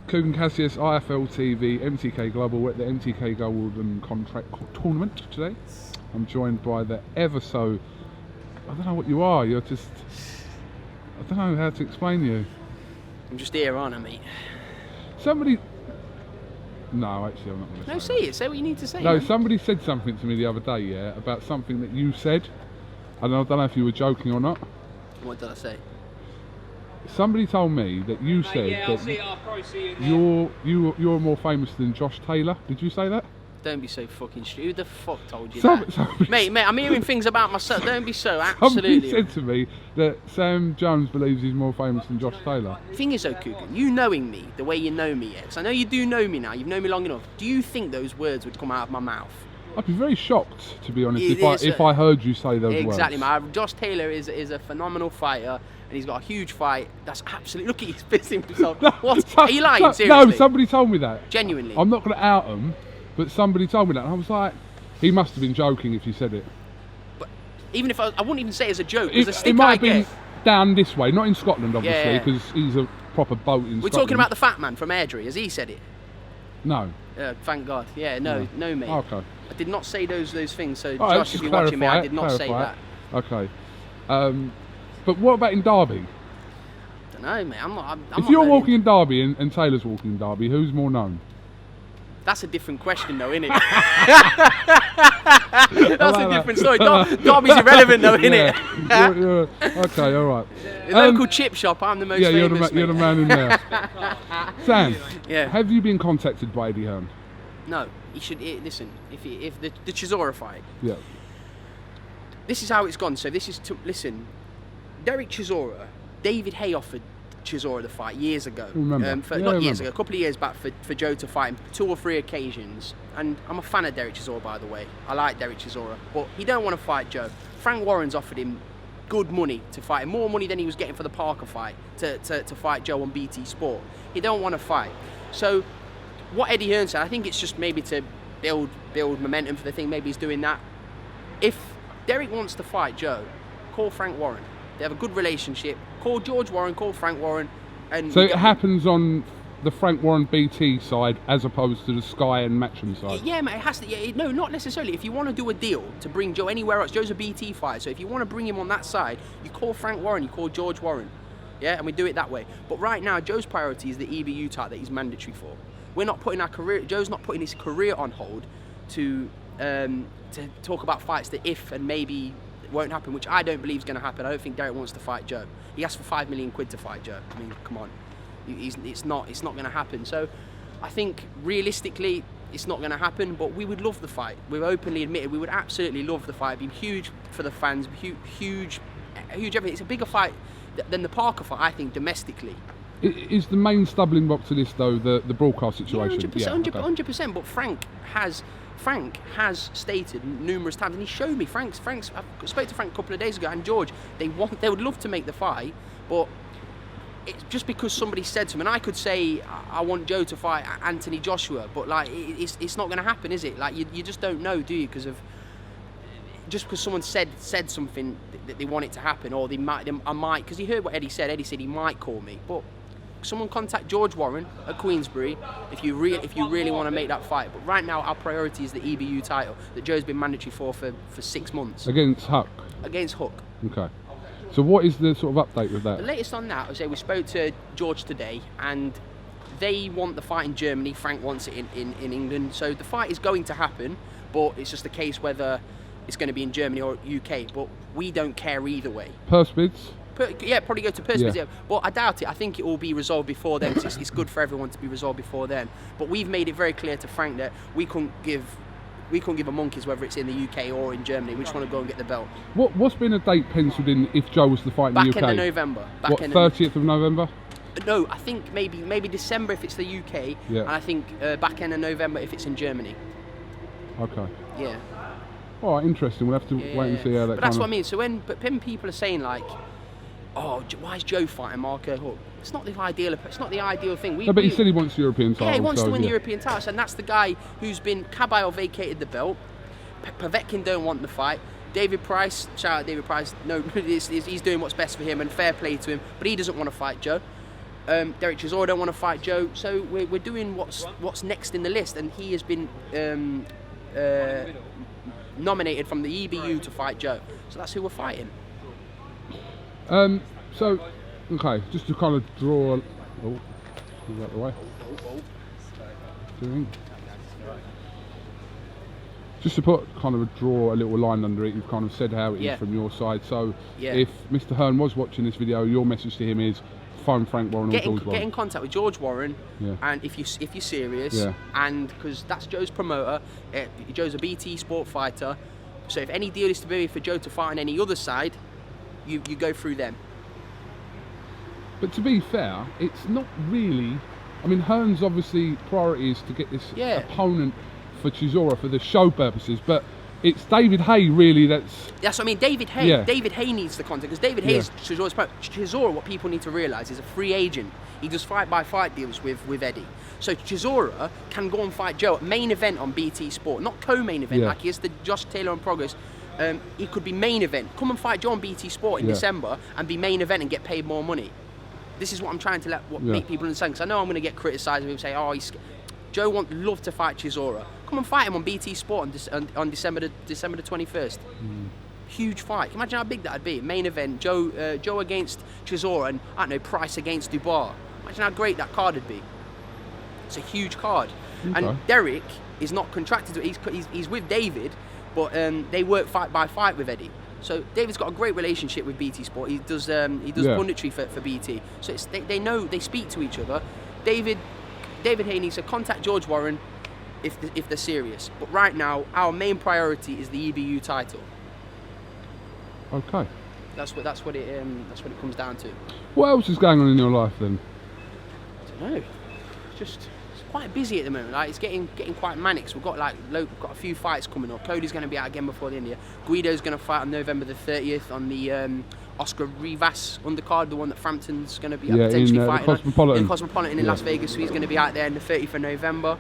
Kugan Cassius, IFL TV, MTK Global. We're at the MTK Golden Contract Tournament today. I'm joined by the ever so... I don't know what you are. You're just... I don't know how to explain you. I'm just here, aren't I, mate? Somebody... No, actually, I'm not going to say No, say it. Say what you need to say. No, man. somebody said something to me the other day, yeah, about something that you said. And I don't know if you were joking or not. What did I say? Somebody told me that you said that you're more famous than Josh Taylor. Did you say that? Don't be so fucking stupid. Who the fuck told you that? Mate, I'm hearing things about myself. Don't be so absolutely. Somebody said to me that Sam Jones believes he's more famous than Josh Taylor. The thing is, though, Kugan, you knowing me the way you know me, because I know you do know me now. You've known me long enough. Do you think those words would come out of my mouth? I'd be very shocked, to be honest, if I heard you say those words. Exactly, man. Josh Taylor is a phenomenal fighter, and he's got a huge fight. That's absolutely... Look at he's pissing himself. Are you lying? Seriously? No, somebody told me that. Genuinely. I'm not going to out him, but somebody told me that. And I was like, he must have been joking if he said it. But even if I wouldn't even say it as a joke. It might have been down this way, not in Scotland, obviously, because he's a proper boat in Scotland. We're talking about the fat man from Airdrie. Has he said it? No. Thank God. Yeah, no, mate. Okay. I did not say those things. So Josh, if you're watching me, I did not say that. Okay. But what about in Derby? I don't know, mate. I'm not. If you're walking in Derby and Taylor's walking in Derby, who's more known? That's a different question, though, isn't it? That's a different story. Derby's irrelevant, though, isn't it? Okay, all right. The local chip shop, I'm the most famous. You're the man in there. Sam, yeah. Have you been contacted by Eddie Hearn? No. He should listen. If the Chisora fight. Yeah. This is how it's gone. So this is listen. Derek Chisora, David Hay offered Chisora the fight years ago. Years ago, a couple of years back for Joe to fight him 2 or 3 occasions. And I'm a fan of Derek Chisora, by the way. I like Derek Chisora, but he don't want to fight Joe. Frank Warren's offered him good money to fight him, more money than he was getting for the Parker fight to fight Joe on BT Sport. He don't want to fight. So what Eddie Hearn said, I think it's just maybe to build momentum for the thing. Maybe he's doing that. If Derek wants to fight Joe, call Frank Warren. They have a good relationship. Call George Warren, call Frank Warren. And so it happens on the Frank Warren BT side as opposed to the Sky and Matchroom side? Yeah, mate, it has to. Yeah, no, not necessarily. If you want to do a deal to bring Joe anywhere else, Joe's a BT fighter, so if you want to bring him on that side, you call Frank Warren, you call George Warren. Yeah, and we do it that way. But right now, Joe's priority is the EBU title that he's mandatory for. We're not putting our career. Joe's not putting his career on hold to talk about fights that if and maybe won't happen, which I don't believe is going to happen. I don't think Derek wants to fight Joe. He asked for £5 million to fight Joe. I mean, come on, it's not going to happen. So, I think realistically, it's not going to happen. But we would love the fight. We've openly admitted we would absolutely love the fight. It'd be huge for the fans. Huge everything. It's a bigger fight than the Parker fight, I think, domestically. Is the main stumbling block to this though the broadcast situation? Yeah, 100%. But Frank has stated numerous times, and he showed me. I spoke to Frank a couple of days ago, and George, they would love to make the fight, but it's just because somebody said to him. And I could say I want Joe to fight Anthony Joshua, but like it's not going to happen, is it? Like you just don't know, do you? Just because someone said something that they want it to happen, or I might, because he heard what Eddie said. Eddie said he might call me, but someone contact George Warren at Queensbury if you really want to make that fight. But right now, our priority is the EBU title that Joe's been mandatory for 6 months. Against Huck? Against Hook. Okay. So what is the sort of update with that? The latest on that, I say we spoke to George today, and they want the fight in Germany. Frank wants it in England. So the fight is going to happen, but it's just a case whether it's going to be in Germany or UK. But we don't care either way. Purse bids? Yeah, probably go to purse bids. Yeah. But I doubt it. I think it will be resolved before then. It's good for everyone to be resolved before then. But we've made it very clear to Frank that we couldn't give a monkeys whether it's in the UK or in Germany. We just want to go and get the belt. What's been a date penciled in if Joe was to fight in the UK? Back end of November. 30th of November? No, I think maybe December if it's the UK, and I think back end of November if it's in Germany. Okay. Yeah. All right, interesting. We'll have to wait and see how that. But that's what I mean. So when people are saying like, "Oh, why is Joe fighting Marco Hook?" It's not the ideal. It's not the ideal thing. But he said he wants the European title. Yeah, he wants to win the European title, and that's the guy who's been. Kabayel vacated the belt. Povetkin don't want the fight. David Price, shout out David Price. No, he's doing what's best for him, and fair play to him. But he doesn't want to fight Joe. Derek Chisora don't want to fight Joe, so we're doing what's next in the list, and he has been nominated from the EBU to fight Joe. So that's who we're fighting. So, okay, just to kind of draw. Oh, is that the way? Just to draw a little line under it, you've kind of said how it is from your side. So, if Mr. Hearn was watching this video, your message to him is phone Frank Warren or George Warren. Get in contact with George Warren, and if you're serious, and because that's Joe's promoter, Joe's a BT sport fighter. So if any deal is to be for Joe to fight on any other side, you go through them. But to be fair, it's not really. I mean, Hearn's obviously priority is to get this opponent for Chisora for the show purposes, but it's David Hay really that's what I mean. David Hay needs the contact, because David Hay is Chisora's promoter. Chisora, what people need to realise, is a free agent. He does fight-by-fight deals with Eddie. So Chisora can go and fight Joe at main event on BT Sport, not co-main event like he is the Josh Taylor on Progress. He could be main event. Come and fight Joe on BT Sport in December and be main event and get paid more money. This is what I'm trying to make people understand, because I know I'm going to get criticised and people say, "Oh, Joe would love to fight Chisora." Come and fight him on BT Sport on December the 21st. Huge fight. Imagine how big that'd be. Main event, Joe against Chisora, and I don't know, Price against Dubois. Imagine how great that card would be. It's a huge card. Okay. And Derek is not contracted to it. He's with David, but they work fight by fight with Eddie. So David's got a great relationship with BT Sport. He does punditry for BT. So they know, they speak to each other. David Hay needs to contact George Warren if they're serious. But right now, our main priority is the EBU title. Okay. That's what it comes down to. What else is going on in your life then? I don't know. It's quite busy at the moment. Like, it's getting quite manic. So we've got a few fights coming up. Cody's going to be out again before the end of the year. Guido's going to fight on November the 30th on the Oscar Rivas undercard, the one that Frampton's going to be potentially fighting in Cosmopolitan in Las Vegas. So he's going to be out there on the 30th of November.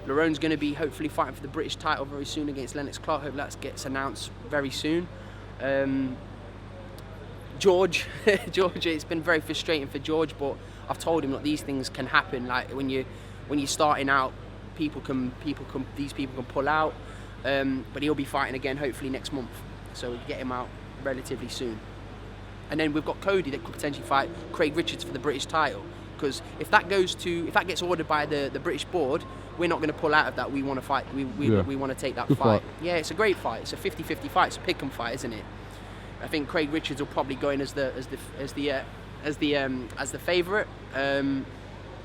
Larone's going to be hopefully fighting for the British title very soon against Lennox Clark. Hope that gets announced very soon. George, it's been very frustrating for George, but I've told him that these things can happen. Like when you're starting out, these people can pull out. But he'll be fighting again hopefully next month, so we'll get him out relatively soon. And then we've got Cody that could potentially fight Craig Richards for the British title. Because if that gets ordered by the British board, we're not going to pull out of that. We want to fight. We want to take that fight. Yeah, it's a great fight. It's a 50-50 fight. It's a pick 'em fight, isn't it? I think Craig Richards will probably go in as the favourite,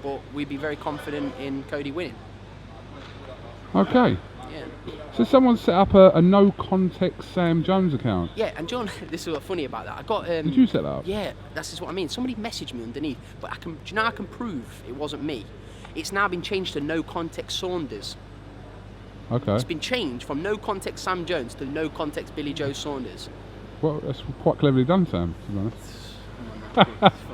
but we'd be very confident in Cody winning. Okay. Yeah. So someone set up a no context Sam Jones account. Yeah, and John, this is what's funny about that. I got. Did you set that up? Yeah, that's just what I mean. Somebody messaged me underneath, but do you know I can prove it wasn't me. It's now been changed to no context Saunders. Okay. It's been changed from no context Sam Jones to no context Billy Joe Saunders. Well, that's quite cleverly done, Sam, to be honest.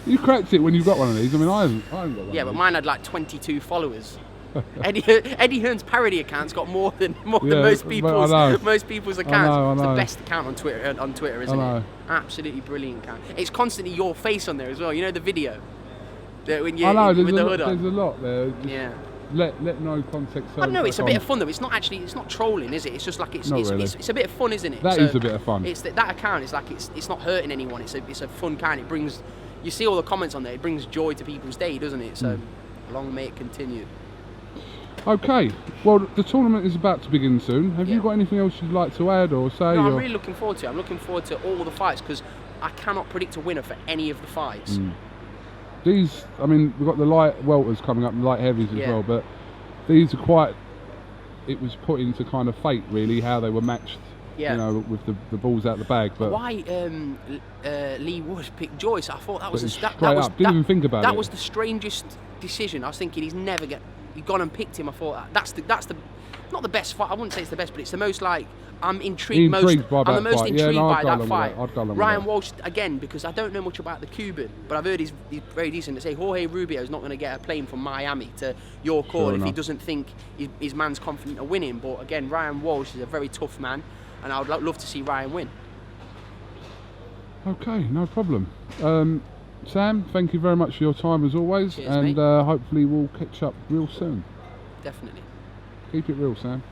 You cracked it when you got one of these. I mean, I haven't got one. Yeah, but mine had like 22 followers. Eddie Hearn's parody account's got more than most people's accounts. I know. It's the best account on Twitter, isn't it? Absolutely brilliant account. It's constantly your face on there as well. You know the video that when you with the hood on. There's a lot there. Yeah. Let no context. I don't know. It's a bit of fun though. It's not trolling, is it? It's just like it's a bit of fun, isn't it? That is a bit of fun. It's that account. It's like it's not hurting anyone. It's a fun account. It brings, you see all the comments on there. It brings joy to people's day, doesn't it? So long may it continue. Okay, well the tournament is about to begin soon. Have you got anything else you'd like to add or say? No, I'm really looking forward to it. I'm looking forward to all the fights because I cannot predict a winner for any of the fights. These, I mean, we've got the light welters coming up, and light heavies as well, but these are quite, it was put into kind of fate really, how they were matched, you know, with the balls out the bag. But why Lee Wood picked Joyce, I thought that was didn't even think about it. That was the strangest decision. I was thinking he's gone and picked him. I thought that's the not the best fight. I wouldn't say it's the best, but it's the most like I'm intrigued by that fight. Ryan Walsh again, because I don't know much about the Cuban, but I've heard he's very decent. To say Jorge Rubio is not going to get a plane from Miami to your call if he doesn't think his man's confident of winning. But again, Ryan Walsh is a very tough man, and I would love to see Ryan win. Okay, no problem. Sam, thank you very much for your time as always. Cheers, and mate. hopefully we'll catch up real soon. Definitely. Keep it real, Sam.